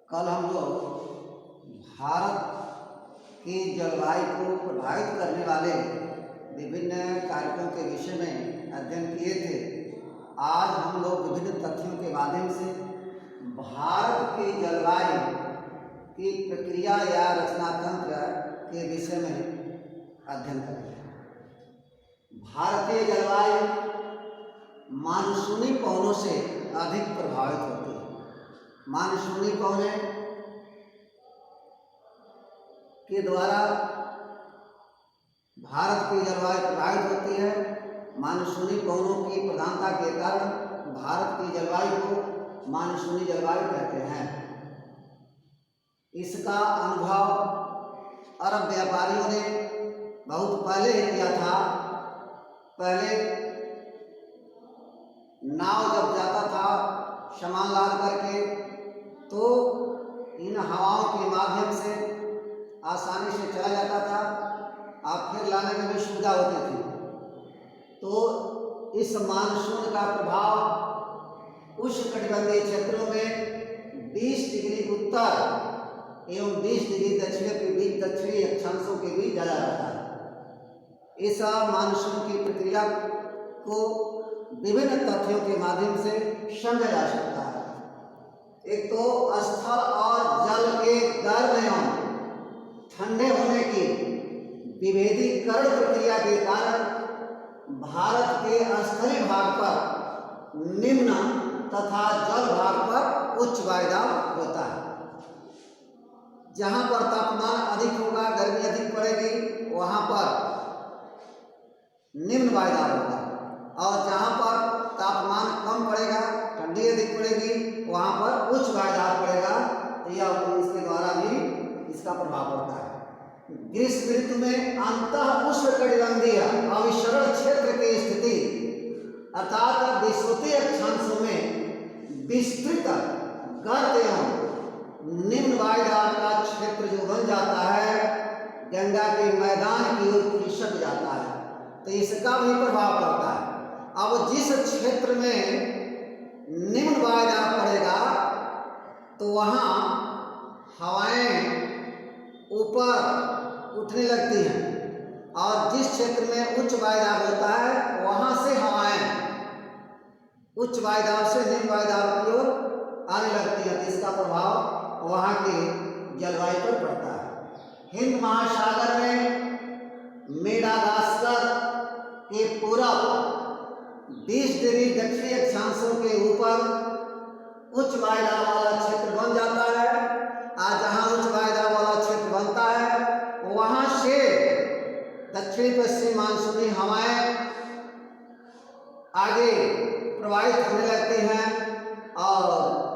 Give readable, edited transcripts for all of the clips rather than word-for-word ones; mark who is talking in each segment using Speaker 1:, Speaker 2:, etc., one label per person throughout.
Speaker 1: कल हम लोग भारत की जलवायु को प्रभावित करने वाले विभिन्न कारकों के विषय में अध्ययन किए थे। आज हम लोग विभिन्न तथ्यों के माध्यम से भारत की जलवायु की प्रक्रिया या रचनातंत्र के विषय में अध्ययन करेंगे। भारतीय जलवायु मानसूनी पवनों से अधिक प्रभावित होती है। मानसूनी पवनें के द्वारा भारत की जलवायु प्रभावित होती है। मानसूनी पवनों की प्रधानता के कारण भारत की जलवायु को मानसूनी जलवायु कहते हैं। इसका अनुभव अरब व्यापारियों ने बहुत पहले ही किया था। पहले नाव जब जाता था सामान लाद करके, तो इन हवाओं के माध्यम से आसानी से चला जाता था और फिर लाने में भी सुविधा होती थी। तो इस मानसून का प्रभाव उष्णकटिबंधीय क्षेत्रों में 20 डिग्री उत्तर एवं 20 डिग्री दक्षिण के बीच दक्षिणी अक्षांशों के बीच ज़्यादा रहता है। इस मानसून की प्रक्रिया को विभिन्न तथ्यों के माध्यम से समझा जा सकता है। एक तो स्थल और जल के गर्म एवं ठंडे होने की विभेदीकरण प्रक्रिया के कारण भारत के स्थलीय भाग पर निम्न तथा जल भाग पर उच्च वायुदाब होता है। जहाँ पर तापमान अधिक होगा, गर्मी अधिक पड़ेगी, वहाँ पर निम्न वायुदाब होगा, और जहाँ पर तापमान कम पड़ेगा, ठंडी अधिक पड़ेगी, वहाँ पर उच्च वायुदाब पड़ेगा। तो यह इसके द्वारा भी इसका प्रभाव पड़ता है। ग्रीष्म ऋतु में अंतः उष्णकटिबंधीय अविषरण क्षेत्र की स्थिति अर्थात विषुवतीय अक्षांशों में विस्तृत गर्त एवं निम्न वायुदाब का क्षेत्र जो बन जाता है, गंगा के मैदान की ओर खिसक जाता है, तो इसका भी प्रभाव पड़ता है। अब जिस क्षेत्र में निम्न वायुदाब पड़ेगा तो वहाँ हवाएं ऊपर उठने लगती हैं, और जिस क्षेत्र में उच्च वायुदाब होता है वहाँ से हवाएं उच्च वायुदाब से निम्न वायुदाब की ओर आने लगती हैं। इसका प्रभाव वहाँ की जलवायु पर पड़ता है। हिंद महासागर में मेडागास्कर के पूरब 20 डिग्री दक्षिणी अक्षांशों के ऊपर उच्च वायुदाब वाला क्षेत्र बन जाता है। आज जहाँ उच्च वायुदाब वाला क्षेत्र बनता है वहाँ से दक्षिणी पश्चिम मानसूनी हवाएं आगे प्रवाहित होने लगती हैं और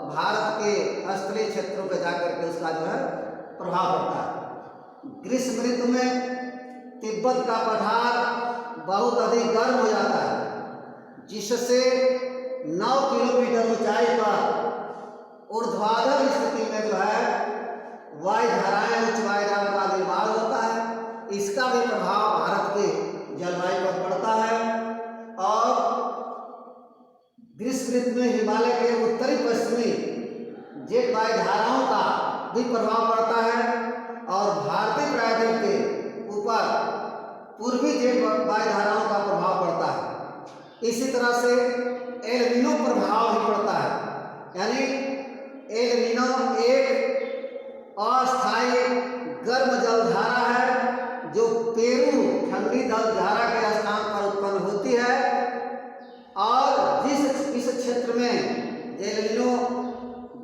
Speaker 1: भारत के स्थलीय क्षेत्रों पर जाकर के उसका जो है प्रभाव पड़ता है। ग्रीष्म ऋतु में तिब्बत का पठार बहुत अधिक गर्म हो जाता है, जिससे 9 किलोमीटर ऊंचाई पर ऊर्ध्वाधर स्थिति में जो है वायु धाराएं उच्च वायुदाब का निर्माण होता है। इसका भी प्रभाव भारत के जलवायु पर पड़ता है। और ग्रीष्म ऋतु में हिमालय के उत्तरी पश्चिमी जेट वायु धाराओं का भी प्रभाव पड़ता है, और भारतीय प्रायद्वीप के ऊपर पूर्वी जेट वायु धाराओं का प्रभाव पड़ता है। इसी तरह से एल नीनो प्रभाव भी पड़ता है। यानी एल नीनो एक अस्थायी गर्म जलधारा है जो पेरू ठंडी जलधारा के स्थान पर उत्पन्न होती है, और इस क्षेत्र में एल नीनो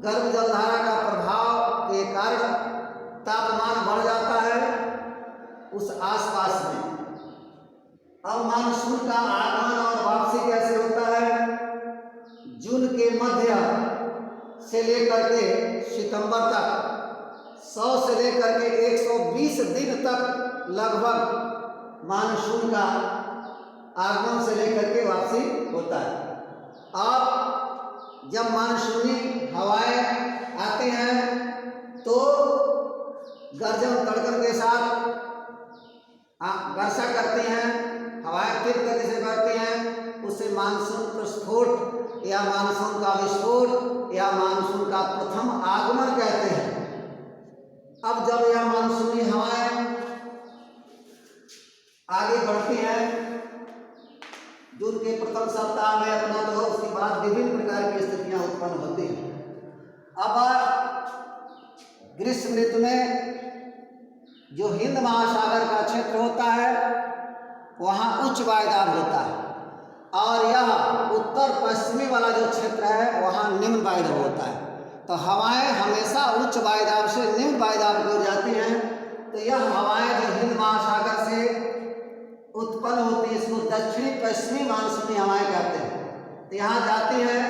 Speaker 1: गर्म जलधारा का प्रभाव के कारण तापमान बढ़ जाता है उस आसपास में। अब मानसून का आगमन और वापसी कैसे होता है? जून के मध्य से लेकर के सितंबर तक 100 से लेकर के 120 दिन तक लगभग मानसून का आगमन से लेकर के वापसी होता है। अब जब मानसूनी हवाएं आती हैं तो गर्जन तड़कन के साथ वर्षा करती हैं, हवाएं तीव्र गति से बढ़ती हैं, उससे मानसून प्रस्फोट या मानसून का विस्फोट या मानसून का प्रथम आगमन कहते हैं। उत्पन्न सप्ताह में अपना तो उसके बाद विभिन्न प्रकार की स्थितियां उत्पन्न होती हैं। अब ग्रीष्म ऋतु में जो हिंद महासागर का क्षेत्र होता है वहाँ उच्च वायुदाब होता है, और यह उत्तर पश्चिमी वाला जो क्षेत्र है वहाँ निम्न वायुदाब होता है। तो हवाएं हमेशा उच्च वायुदाब से निम्न वायुदाब की ओर जाती हैं। तो यह हवाएं जो हिंद महासागर से उत्पन्न होती है इसको दक्षिणी पश्चिमी मानसूनी हवाएं कहते हैं। तो यहाँ जाती हैं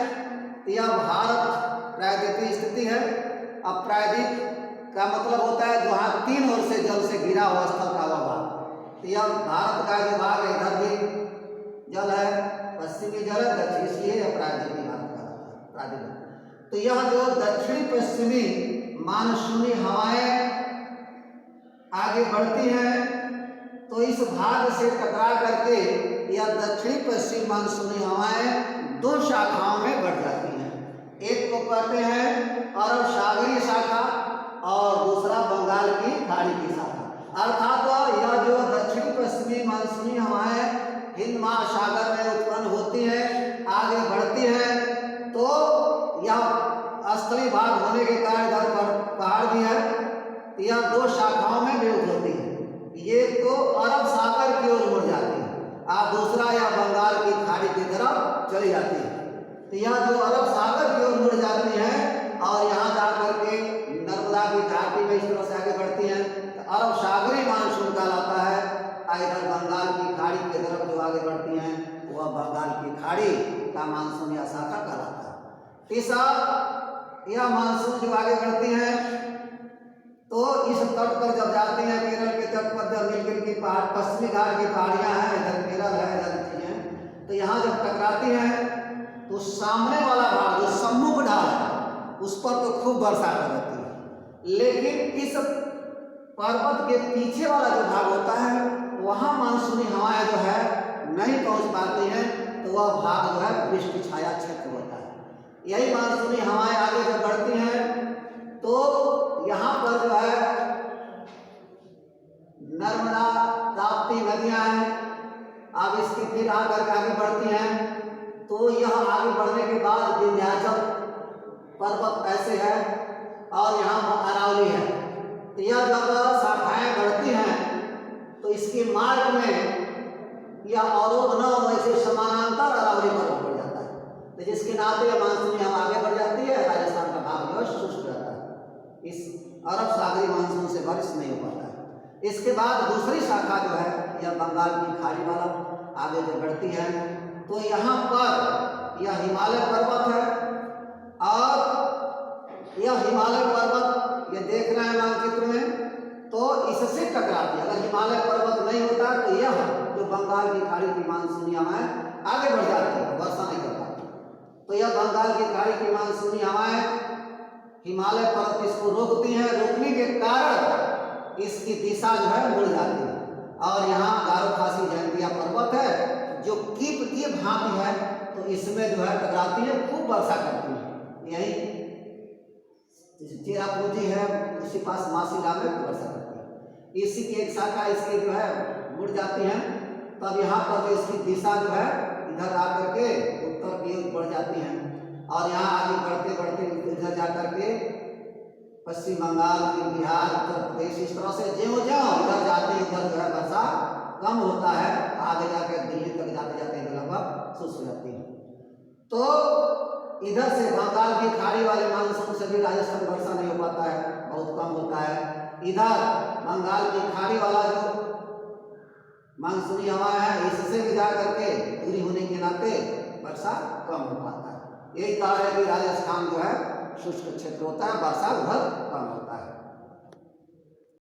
Speaker 1: तो यह भारत प्रायद्वीपीय स्थिति है। अब प्रायद्वीप का मतलब होता है जहाँ तीन ओर से जल से घिरा हुआ स्थल का हुआ भाग। तो यह भारत का जो भाग है इधर भी जल है, पश्चिमी जल है, दक्षिण, इसलिए यह प्रायद्वीपीय भाग कहलाता है प्रायद्वीप। तो यह जो दक्षिणी पश्चिमी मानसूनी हवाएं आगे बढ़ती हैं तो इस भाग से टकरा करके यह दक्षिणी पश्चिमी मानसूनी हवाएं दो शाखाओं में बढ़ जाती हैं। एक को कहते हैं अरब सागरीय शाखा और दूसरा बंगाल की खाड़ी की शाखा। अर्थात यह जो दक्षिणी पश्चिमी मानसूनी हवाएं हिंद महासागर में उत्पन्न होती हैं, आगे बढ़ती हैं, तो यह स्थलीय भाग होने के कारण इधर पर पहाड़ भी है। यह दो शाखाओं में विभक्त होती है। ये तो अरब सागर की ओर मुड़ जाती है और दूसरा यह बंगाल की खाड़ी की तरफ चली जाती है। तो यह जो अरब सागर की ओर मुड़ जाती है और यहाँ जाकर के नर्मदा की घाटी में इस तरह से आगे बढ़ती हैं तो अरब सागरीय मानसून कहलाता है। इधर बंगाल की खाड़ी की तरफ जो आगे बढ़ती हैं वह बंगाल की खाड़ी का मानसून या शाखा कहलाता है। तीसरा यह मानसून जो आगे बढ़ती हैं तो इस तट पर जब जाती हैं, केरल के तट पर जब नीलगिरी की पहाड़, पश्चिमी घाट की पहाड़ियाँ हैं, इधर केरल है, इधर चीजें, तो यहाँ जब टकराती हैं तो सामने वाला भाग जो सम्मुख ढाल है उस पर तो खूब वर्षा होती है, लेकिन इस पर्वत के पीछे वाला जो भाग होता है वहाँ मानसूनी हवाएं जो है नहीं पहुँच पाती हैं, तो वह भाग जो है वृष्टि छाया क्षेत्र होता है। यही मानसूनी हवाएं आगे जब बढ़ती हैं तो यहाँ पर जो है नर्मदा ताप्ती नदियाँ हैं, अब इसकी फिर आकर आगे बढ़ती हैं तो यह आगे बढ़ने के बाद विंध्याचल पर्वत ऐसे है और यहाँ अरावली है। तो यह जब शाखाएं बढ़ती हैं तो इसके मार्ग में यह अवरोध न हो, ऐसे समानांतर अरावली पर्वत बढ़ जाता है। तो जिसके नाते मानसूनी हवा आगे बढ़ जाती है, राजस्थान का भाग जो है शुष्क रहता है। इस अरब सागरी मानसून से बारिश नहीं हो पाता है। इसके बाद दूसरी शाखा जो है यह बंगाल की खाड़ी वाला आगे जो बढ़ती है तो यहाँ पर यह हिमालय पर्वत है और यह हिमालय पर्वत ये देख रहे हैं मानचित्र में, तो इससे टकराती है। अगर हिमालय पर्वत नहीं होता तो यह जो बंगाल की खाड़ी की मानसूनी हवाएं आगे बढ़ जाती है, वर्षा नहीं कर पाती। तो यह बंगाल की खाड़ी की मानसूनी हवाएं हिमालय पर्वत इसको रोकती हैं, रोकने के कारण इसकी दिशा जो है मुड़ जाती है। और यहाँ गारो खासी जयंतिया पर्वत है जो कीप की भांति है, तो इसमें जो है टकराती है, खूब वर्षा करती है। यही चेरापूंजी है, उसी पास मासीराम में वर्षा करती है। इसी की एक शाखा इसकी जो है मुड़ जाती है, तब यहाँ पर जो इसकी दिशा जो है इधर आकर के उत्तर की ओर बढ़ जाती है और यहाँ आगे बढ़ते बढ़ते इधर जाकर के पश्चिम बंगाल, बिहार, उत्तर प्रदेश, इस तरह से ज्यों ज्यों इधर जाते इधर जो है वर्षा कम होता है, आगे जाकर दिल्ली तक जाते जाते इधर लगभग शुष्क हो जाती है। तो इधर से बंगाल की खाड़ी वाले मानसून से भी राजस्थान वर्षा नहीं हो पाता है, बहुत कम होता है। इधर बंगाल की खाड़ी वाला जो मानसूनी हवा है इससे भी जा करके दूरी होने के नाते वर्षा कम हो पाता है। यही कारण है कि राजस्थान जो है शुष्क क्षेत्र होता है, वर्षा उधर कम होता है।